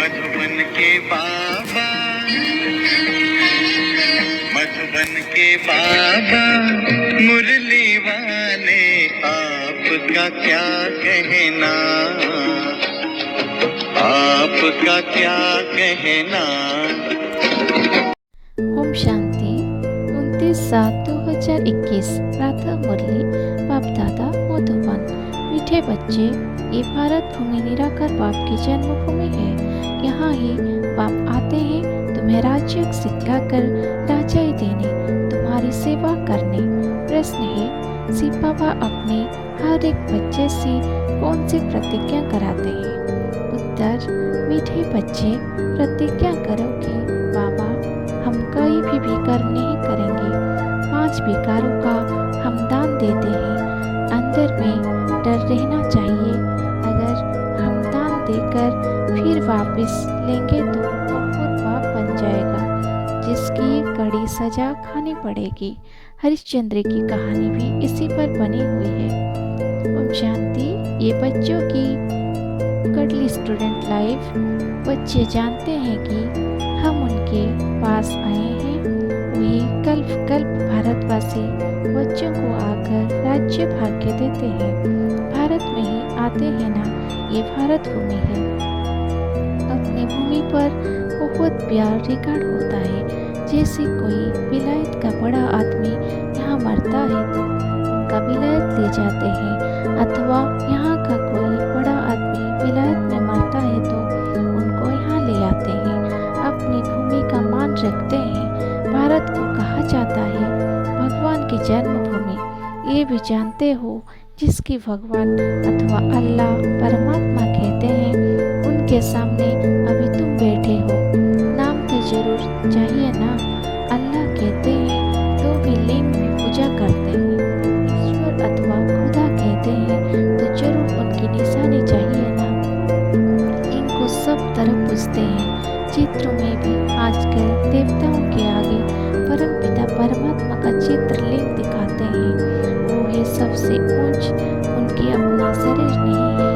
मधुबन के बाबा, मधुबन के बाबा मुरली वाले, आपका क्या कहना, आपका क्या कहना। ओम शांति। 29/7/2021 प्रातः मुरली बाप दादा मधुबन। मीठे बच्चे, ये भारत भूमि निराकार बाप की जन्मभूमि है। यहाँ ही बाप आते हैं तुम्हें राज्य सिखलाकर राजाई देने, तुम्हारी सेवा करने। प्रश्न है, शिव बाबा अपने हर एक बच्चे से कौन सी प्रतिज्ञा कराते हैं? उत्तर, मीठे बच्चे, प्रतिज्ञा करो कि बाबा हम कोई भी विकार नहीं करेंगे। 5 विकारों का हम दान देते हैं। अंदर में डर रहना चाहिए। अगर हम दान देकर फिर वापस लेंगे तो बहुत पाप बन जाएगा, जिसकी कड़ी सजा खानी पड़ेगी। हरिश्चंद्र की कहानी भी इसी पर बनी हुई है। ओम शांति। ये बच्चों की कड़ली स्टूडेंट लाइफ। बच्चे जानते हैं कि हम उनके पास आए हैं। वही कल्प कल्प भारतवासी बच्चों को आकर राज्य भाग्य देते हैं। भारत में ही आते हैं ना, ये भारत भूमि है। अपनी भूमि पर बहुत प्यार रिकॉर्ड होता है। जैसे कोई विलायत का बड़ा आदमी यहाँ मरता है तो उनका विलायत ले जाते हैं, अथवा यहाँ का कोई बड़ा आदमी विलायत में मरता है तो उनको यहाँ ले आते हैं। अपनी भूमि का मान रखते हैं। भारत को कहा जाता है भगवान की जन्मभूमि। ये भी जानते हो, जिसकी भगवान अथवा अल्लाह परमात्मा कहते हैं, उनके सामने अभी तुम बैठे हो। नाम तो जरूर चाहिए ना। अल्लाह कहते हैं तो भी लिंग में पूजा करते हैं। ईश्वर अथवा खुदा कहते हैं तो जरूर उनकी निशानी चाहिए ना। इनको सब तरफ पूजते हैं। चित्रों में भी आजकल देवताओं के आगे परमपिता परमात्मा का चित्र लिंग दिखाते हैं। वो है सबसे ऊंच। उनके अपना शरीर नहीं है,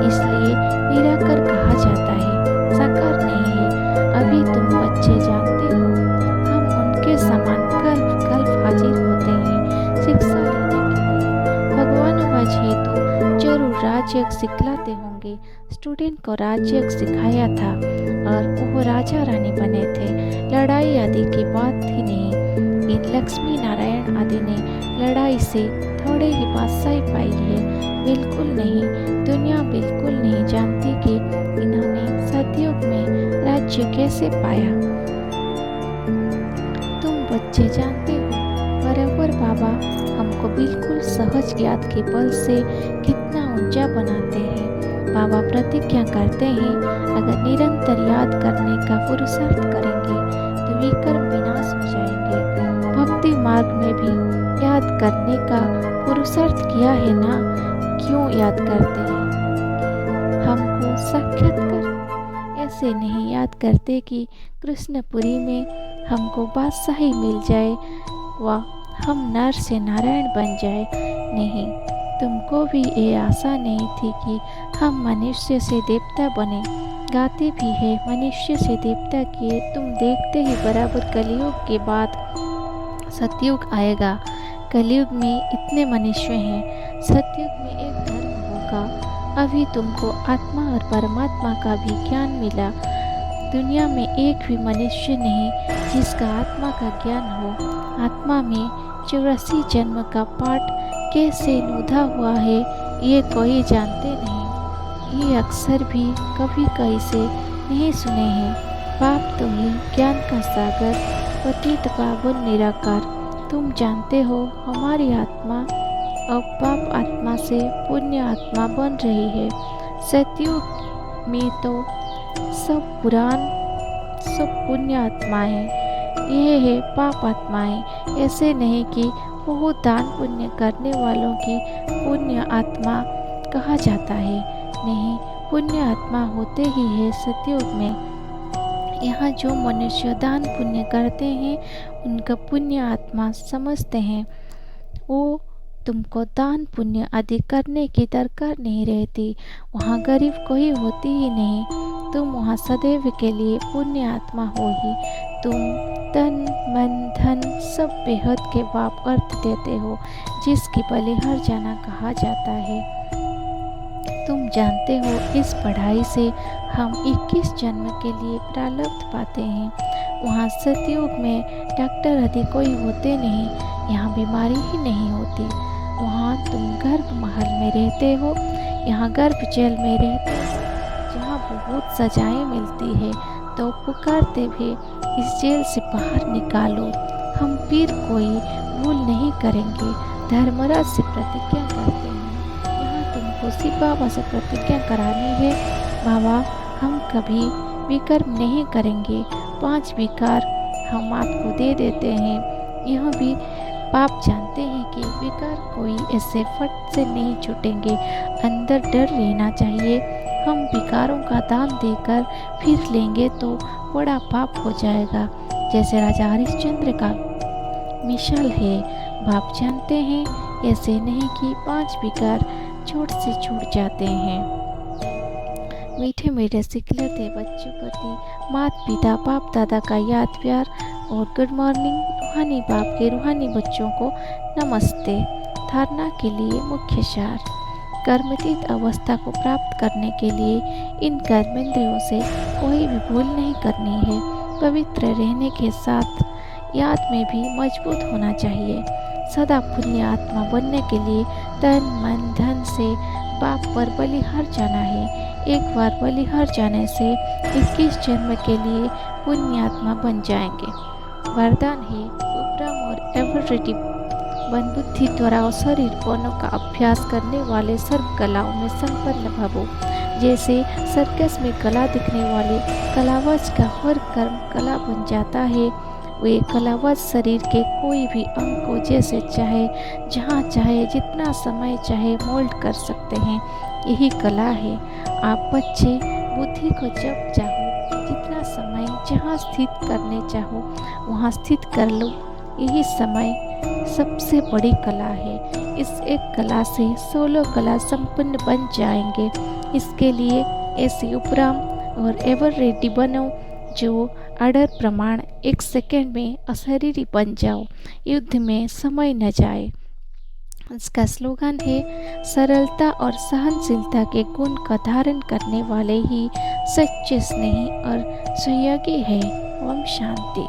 इसलिए निराकार कहा जाता है, साकार नहीं है। अभी तुम बच्चे जानते हो, हम उनके समान कल्प कल्प हाजिर होते हैं शिक्षा लेने के लिए। भगवान वज है तो जरूर राजयोग सिखलाते होंगे। स्टूडेंट को राजयोग सिखाया था और वो राजा रानी बने थे। लड़ाई आदि की बात ही नहीं। इन लक्ष्मी नारायण आदि ने लड़ाई से थोड़े ही बादशाही पाई है। बिल्कुल नहीं। दुनिया बिल्कुल नहीं जानती कि इन्होंने सतयुग में राज्य कैसे पाया। तुम बच्चे जानते हो, बराबर बाबा हमको बिल्कुल सहज याद के बल से कितना ऊंचा बनाते हैं। बाबा प्रतिज्ञा करते हैं, अगर निरंतर याद करने का पुरुषार्थ करेंगे तो विकर्म विनाश हो जाएंगे। भक्ति मार्ग में भी याद करने का पुरुषार्थ किया है ना। क्यों याद करते हैं? हमको साक्षात्कार। ऐसे नहीं याद करते कि कृष्णपुरी में हमको बादशाही मिल जाए व हम नर से नारायण बन जाए। नहीं, तुमको भी ये आशा नहीं थी कि हम मनुष्य से देवता बने। गाते भी है मनुष्य से देवता किए। तुम देखते ही बराबर कलयुग के बाद सतयुग आएगा। कलयुग में इतने मनुष्य हैं, सतयुग में एक धर्म होगा। अभी तुमको आत्मा और परमात्मा का भी ज्ञान मिला। दुनिया में एक भी मनुष्य नहीं जिसका आत्मा का ज्ञान हो। आत्मा में 84 जन्म का पाठ कैसे लूधा हुआ है, ये कोई जानते नहीं। ये अक्सर भी कभी कहीं से नहीं सुने हैं। बाप तो है ज्ञान का सागर, पतित पावन निराकार। तुम जानते हो, हमारी आत्मा अब पाप आत्मा से पुण्य आत्मा बन रही है। सतयुग में तो सब पुराण, सब पुण्य आत्माएं, ये है पाप आत्माएं। ऐसे नहीं कि बहुत दान पुण्य करने वालों की पुण्य आत्मा कहा जाता है। नहीं, पुण्य आत्मा होते ही है सतयुग में। यहाँ जो मनुष्य दान पुण्य करते हैं उनका पुण्य आत्मा समझते हैं। वो तुमको दान पुण्य आदि करने की दरकार नहीं रहती। वहाँ गरीब कोई होती ही नहीं। तुम वहाँ सदैव के लिए पुण्य आत्मा हो ही। तुम तन मन धन सब बेहद के बाप अर्थ देते हो, जिसकी बलिहार जाना कहा जाता है। तुम जानते हो इस पढ़ाई से हम 21 जन्म के लिए प्रारब्ध पाते हैं। वहाँ सतयुग में डॉक्टर आदि कोई होते नहीं, यहाँ बीमारी ही नहीं होती। वहाँ तुम गर्भ महल में रहते हो, यहाँ गर्भ जेल में रहते हो, जहाँ बहुत सजाएं मिलती है। तो पुकारते भी इस जेल से बाहर निकालो। हम फिर कोई भूल नहीं करेंगे, धर्मराज से प्रतिज्ञा करते हैं। यहाँ तुमको शिव बाबा से प्रतिज्ञा करानी है, बाबा हम कभी विकर्म नहीं करेंगे। 5 विकार हम आपको दे देते हैं। यह भी पाप जानते हैं कि विकार कोई ऐसे फट से नहीं छूटेंगे, अंदर डर रहना चाहिए। हम विकारों का दान देकर फिर लेंगे तो बड़ा पाप हो जाएगा। जैसे राजा हरिश्चंद्र का मिसाल है, बाप जानते हैं ऐसे नहीं कि 5 विकार छोट से छूट जाते हैं। मीठे मीठे सिखलाते बच्चों प्रति मात पिता बाप दादा का याद प्यार और गुड मॉर्निंग। रूहानी बाप के रूहानी बच्चों को नमस्ते। धारणा के लिए मुख्य सार। कर्मतीत अवस्था को प्राप्त करने के लिए इन कर्मेंद्रियों से कोई भी भूल नहीं करनी है। पवित्र रहने के साथ याद में भी मजबूत होना चाहिए। सदा पुण्य आत्मा बनने के लिए तन मन धन से बाप पर बलिहार जाना है। एक बार बलिहार जाने से 21 जन्म के लिए पुण्य आत्मा बन जाएंगे। वरदान है उपराम और एवरेडी बन बुद्धि द्वारा और शरीर दोनों का अभ्यास करने वाले सर्व कलाओं में संपन्न भवो। जैसे सर्कस में कला दिखने वाले कलावज का हर कर्म कला बन जाता है, वे कलावज शरीर के कोई भी अंग को जैसे चाहे जहाँ चाहे जितना समय चाहे मोल्ड कर सकते हैं। यही कला है। आप बच्चे बुद्धि को जब चाहो जितना समय जहाँ स्थित करने चाहो वहाँ स्थित कर लो। यही समय सबसे बड़ी कला है। इस एक कला से 16 कला संपन्न बन जाएंगे। इसके लिए ऐसे उपराम और एवर रेडी बनो जो अडर प्रमाण 1 सेकेंड में अशरीरी बन जाओ, युद्ध में समय न जाए। इसका स्लोगन है सरलता और सहनशीलता के गुण का धारण करने वाले ही सच्चे स्नेही और सहयोगी है। ओम शांति।